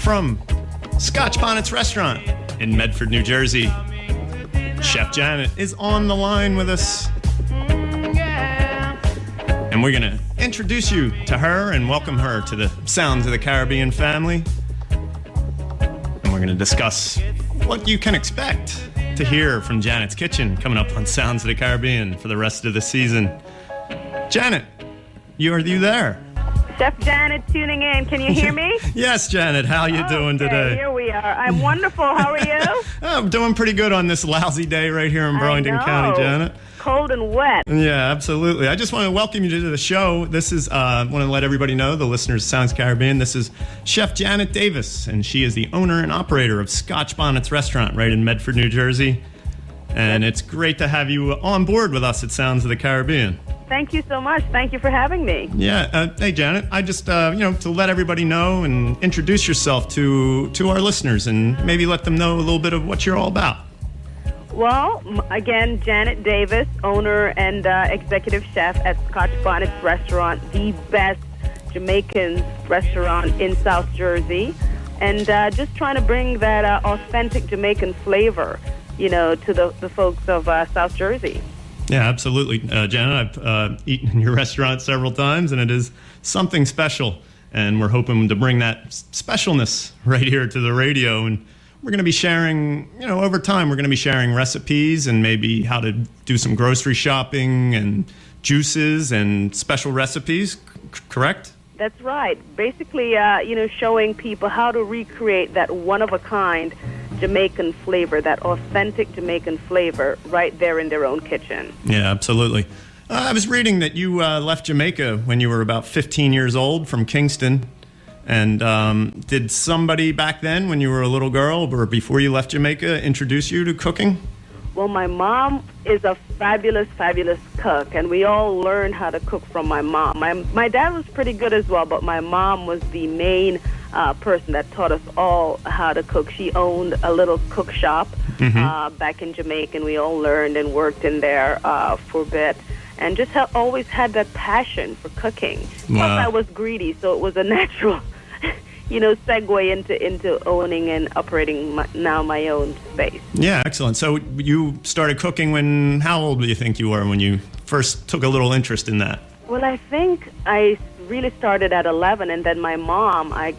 from Scotch Bonnet's Restaurant in Medford, New Jersey. Chef Janet is on the line with us. And we're going to introduce you to her and welcome her to the Sounds of the Caribbean family. And we're going to discuss what you can expect to hear from Janet's Kitchen coming up on Sounds of the Caribbean for the rest of the season. Janet, are you there? Chef Janet tuning in. Can you hear me? Yes, Janet. How are you doing today? Here we are. I'm wonderful. How are you? I'm doing pretty good on this lousy day right here in Burlington County, Janet. Cold and wet. Yeah, absolutely. I just want to welcome you to the show. This is, I want to let everybody know, the listeners of Sounds Caribbean, this is Chef Janet Davis, and she is the owner and operator of Scotch Bonnet's Restaurant right in Medford, New Jersey. And it's great to have you on board with us at Sounds of the Caribbean. Thank you so much. Thank you for having me. Yeah. Hey, Janet, I just, to let everybody know and introduce yourself to our listeners and maybe let them know a little bit of what you're all about. Well, again, Janet Davis, owner and executive chef at Scotch Bonnet's Restaurant, the best Jamaican restaurant in South Jersey. And just trying to bring that authentic Jamaican flavor, to the folks of South Jersey. Yeah, absolutely. Janet, I've eaten in your restaurant several times, and it is something special. And we're hoping to bring that specialness right here to the radio. And we're going to be sharing, over time, we're going to be sharing recipes and maybe how to do some grocery shopping and juices and special recipes, correct? That's right. Basically, showing people how to recreate that one-of-a-kind Jamaican flavor, that authentic Jamaican flavor right there in their own kitchen. Yeah, absolutely. I was reading that you left Jamaica when you were about 15 years old from Kingston. And did somebody back then, when you were a little girl or before you left Jamaica, introduce you to cooking? Well, my mom is a fabulous, fabulous cook, and we all learned how to cook from my mom. My dad was pretty good as well, but my mom was the main person that taught us all how to cook. She owned a little cook shop back in Jamaica, and we all learned and worked in there for a bit, and just always had that passion for cooking. Wow. Plus, I was greedy, so it was a natural segue into owning and operating my own space. Yeah, excellent. So you started cooking how old do you think you were when you first took a little interest in that? Well, I think I really started at 11, and then my mom, I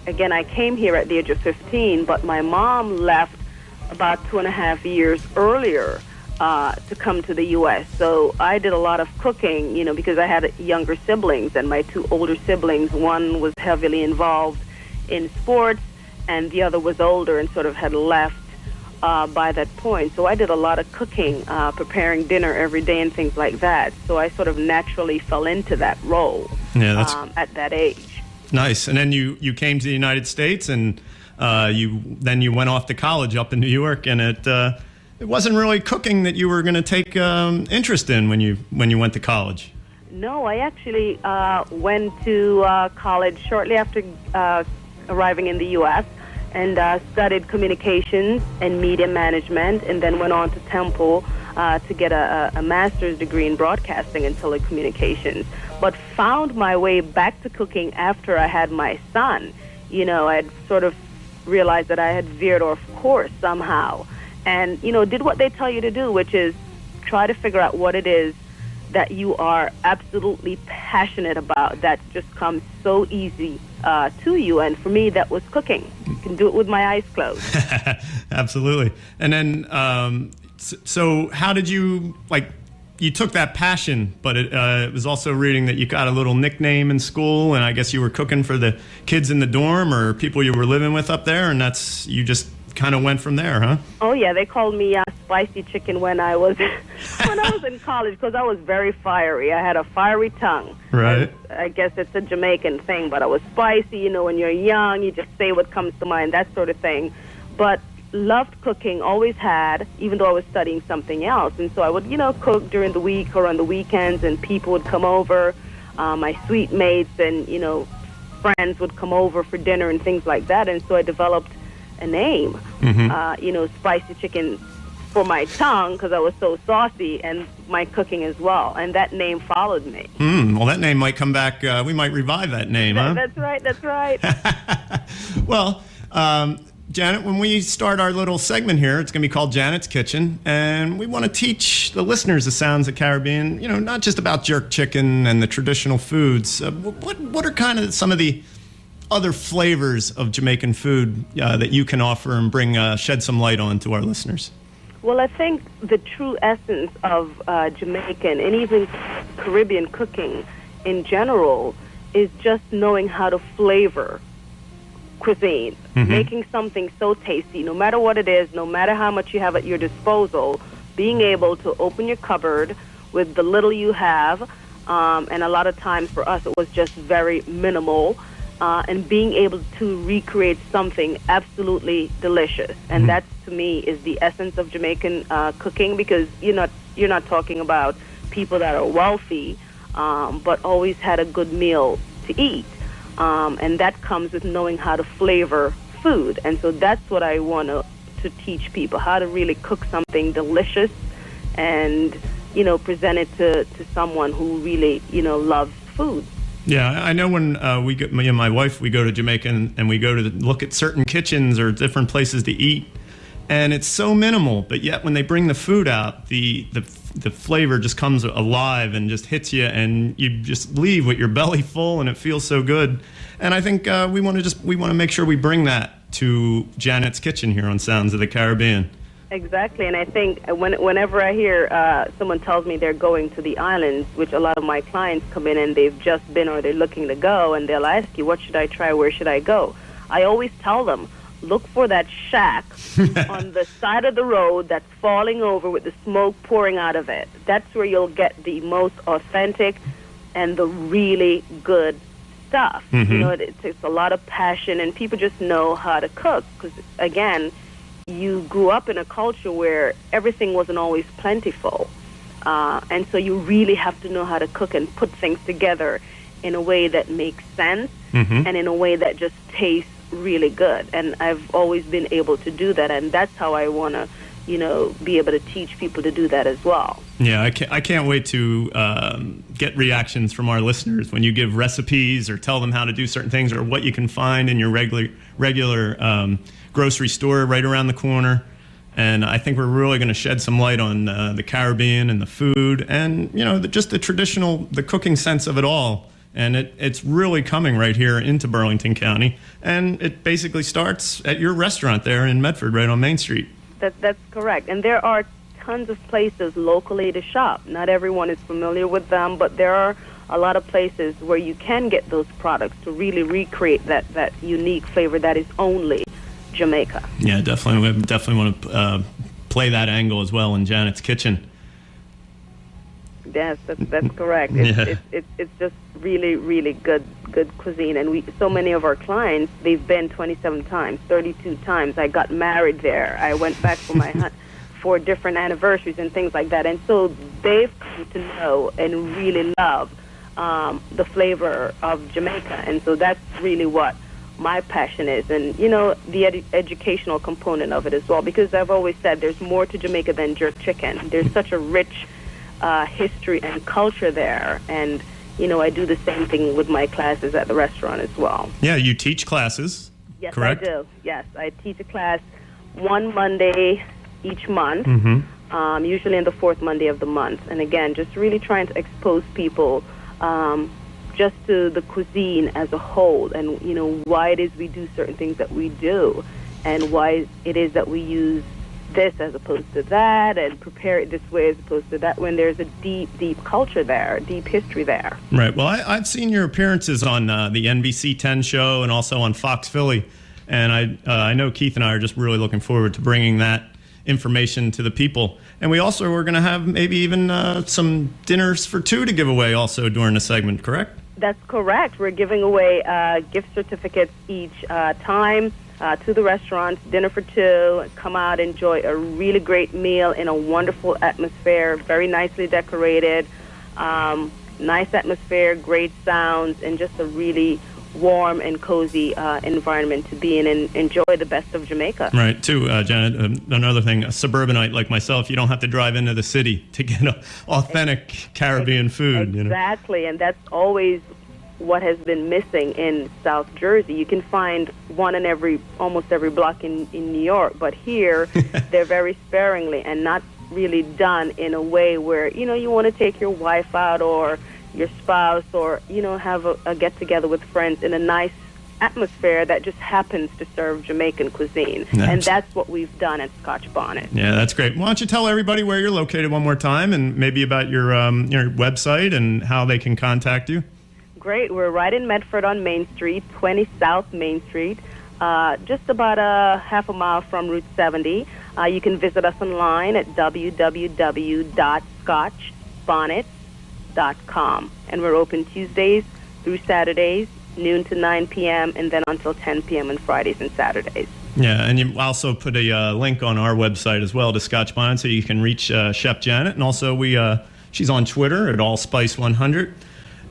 came here at the age of 15, but my mom left about 2.5 years earlier to come to the U.S. So I did a lot of cooking, because I had younger siblings, and my two older siblings, one was heavily involved in sports, and the other was older and sort of had left by that point. So I did a lot of cooking, preparing dinner every day and things like that. So I sort of naturally fell into that role at that age. Nice. And then you came to the United States, and you went off to college up in New York, and it wasn't really cooking that you were going to take interest in when you went to college. No, I actually went to college shortly after arriving in the U.S. and studied communications and media management, and then went on to Temple to get a master's degree in broadcasting and telecommunications. But found my way back to cooking after I had my son. I had sort of realized that I had veered off course somehow, and did what they tell you to do, which is try to figure out what it is that you are absolutely passionate about that just comes so easy to you. And for me, that was cooking. You can do it with my eyes closed. Absolutely. And then, so how did you, you took that passion, but it was also reading that you got a little nickname in school, and I guess you were cooking for the kids in the dorm or people you were living with up there, and you just kind of went from there, huh? Oh yeah, they called me spicy chicken when I was in college, because I was very fiery. I had a fiery tongue. Right. I guess it's a Jamaican thing, but I was spicy. When you're young, you just say what comes to mind, that sort of thing. But loved cooking, always had, even though I was studying something else. And so I would, cook during the week or on the weekends, and people would come over. My sweet mates and, friends would come over for dinner and things like that. And so I developed a name, spicy chicken for my tongue, because I was so saucy, and my cooking as well. And that name followed me. Well, that name might come back. We might revive that name, huh? That's right. Well, Janet, when we start our little segment here, it's going to be called Janet's Kitchen, and we want to teach the listeners the sounds of Caribbean, not just about jerk chicken and the traditional foods. What are kind of some of the other flavors of Jamaican food that you can offer and shed some light on to our listeners? Well, I think the true essence of Jamaican and even Caribbean cooking in general is just knowing how to flavor cuisine, making something so tasty, no matter what it is, no matter how much you have at your disposal, being able to open your cupboard with the little you have, and a lot of times for us it was just very minimal, and being able to recreate something absolutely delicious. And that, to me, is the essence of Jamaican cooking, because you're not talking about people that are wealthy, but always had a good meal to eat. And that comes with knowing how to flavor food. And so that's what I want to teach people, how to really cook something delicious and, present it to someone who really, loves food. Yeah, I know when me and my wife, we go to Jamaica and we go to look at certain kitchens or different places to eat, and it's so minimal, but yet when they bring the food out, the flavor just comes alive and just hits you, and you just leave with your belly full, and it feels so good. And I think we want to make sure we bring that to Janet's Kitchen here on Sounds of the Caribbean. Exactly, and I think whenever I hear someone tells me they're going to the islands, which a lot of my clients come in and they've just been or they're looking to go, and they'll ask you, what should I try, where should I go? I always tell them, look for that shack on the side of the road that's falling over with the smoke pouring out of it. That's where you'll get the most authentic and the really good stuff. It takes a lot of passion, and people just know how to cook because, again, you grew up in a culture where everything wasn't always plentiful. And so you really have to know how to cook and put things together in a way that makes sense and in a way that just tastes really good. And I've always been able to do that, and that's how I want to, be able to teach people to do that as well. Yeah, I can't wait to get reactions from our listeners when you give recipes or tell them how to do certain things or what you can find in your regular grocery store right around the corner. And I think we're really going to shed some light on the Caribbean and the food and, just the traditional, the cooking sense of it all. And it's really coming right here into Burlington County. And it basically starts at your restaurant there in Medford, right on Main Street. That's correct. And there are tons of places locally to shop. Not everyone is familiar with them, but there are a lot of places where you can get those products to really recreate that unique flavor that is only Jamaica. Yeah, definitely. We definitely want to play that angle as well in Janet's Kitchen. Yes, that's correct. It's just really, really good cuisine. And so many of our clients, they've been 27 times, 32 times. I got married there. I went back for my for different anniversaries and things like that. And so they've come to know and really love the flavor of Jamaica. And so that's really what my passion is, and the educational component of it as well, because I've always said there's more to Jamaica than jerk chicken. There's such a rich history and culture there, and I do the same thing with my classes at the restaurant as well. Yeah, you teach classes. Yes, correct? I do. Yes, I teach a class one Monday each month, usually in the fourth Monday of the month, and again, just really trying to expose people just to the cuisine as a whole, and why it is we do certain things that we do, and why it is that we use this as opposed to that, and prepare it this way as opposed to that, when there's a deep culture there, deep history there. Right. Well, I've seen your appearances on the NBC 10 show and also on Fox Philly, and I know Keith and I are just really looking forward to bringing that information to the people. And we also were going to have maybe even some dinners for two to give away also during the segment, correct? That's correct. We're giving away gift certificates each time to the restaurant, dinner for two. Come out, enjoy a really great meal in a wonderful atmosphere, very nicely decorated, nice atmosphere, great sounds, and just a really warm and cozy environment to be in and enjoy the best of Jamaica. Right, too, Janet, another thing, a suburbanite like myself, you don't have to drive into the city to get authentic Caribbean food. Exactly, and that's always what has been missing in South Jersey. You can find one in almost every block in New York, but here they're very sparingly and not really done in a way where, you want to take your wife out or your spouse or, have a get-together with friends in a nice atmosphere that just happens to serve Jamaican cuisine. And that's what we've done at Scotch Bonnet. Yeah, that's great. Why don't you tell everybody where you're located one more time and maybe about your website and how they can contact you? Great. We're right in Medford on Main Street, 20 South Main Street, just about a half a mile from Route 70. You can visit us online at www.scotchbonnets.com. And we're open Tuesdays through Saturdays, noon to 9 p.m., and then until 10 p.m. on Fridays and Saturdays. Yeah, and you also put a link on our website as well to Scotch Bonnet, so you can reach Chef Janet. And also, she's on Twitter at AllSpice100.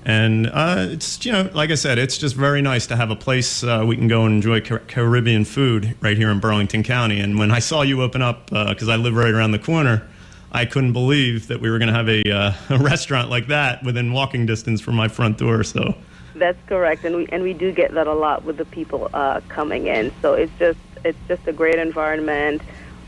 And it's, like I said, it's just very nice to have a place we can go and enjoy Caribbean food right here in Burlington County. And when I saw you open up, because I live right around the corner, I couldn't believe that we were going to have a restaurant like that within walking distance from my front door. So that's correct, and we do get that a lot with the people coming in. So it's just a great environment,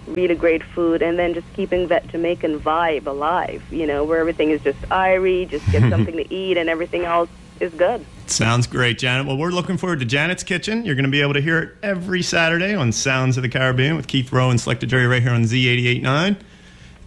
really great food, and then just keeping that Jamaican vibe alive, where everything is just irie, just get something to eat, and everything else is good. Sounds great, Janet. Well, we're looking forward to Janet's Kitchen. You're going to be able to hear it every Saturday on Sounds of the Caribbean with Keith Rowe and Selected Jerry right here on Z88.9.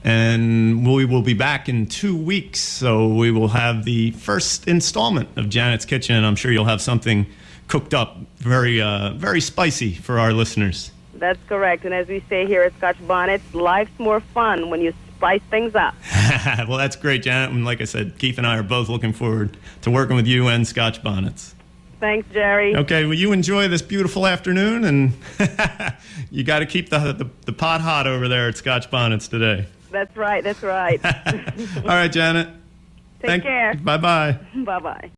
And we will be back in 2 weeks, so we will have the first installment of Janet's Kitchen, and I'm sure you'll have something cooked up very, very spicy for our listeners. That's correct. And as we say here at Scotch Bonnets, life's more fun when you spice things up. Well, that's great, Janet. And like I said, Keith and I are both looking forward to working with you and Scotch Bonnets. Thanks, Jerry. Okay, well, you enjoy this beautiful afternoon, and you got to keep the pot hot over there at Scotch Bonnets today. That's right. All right, Janet. Take care. Bye-bye. Bye-bye.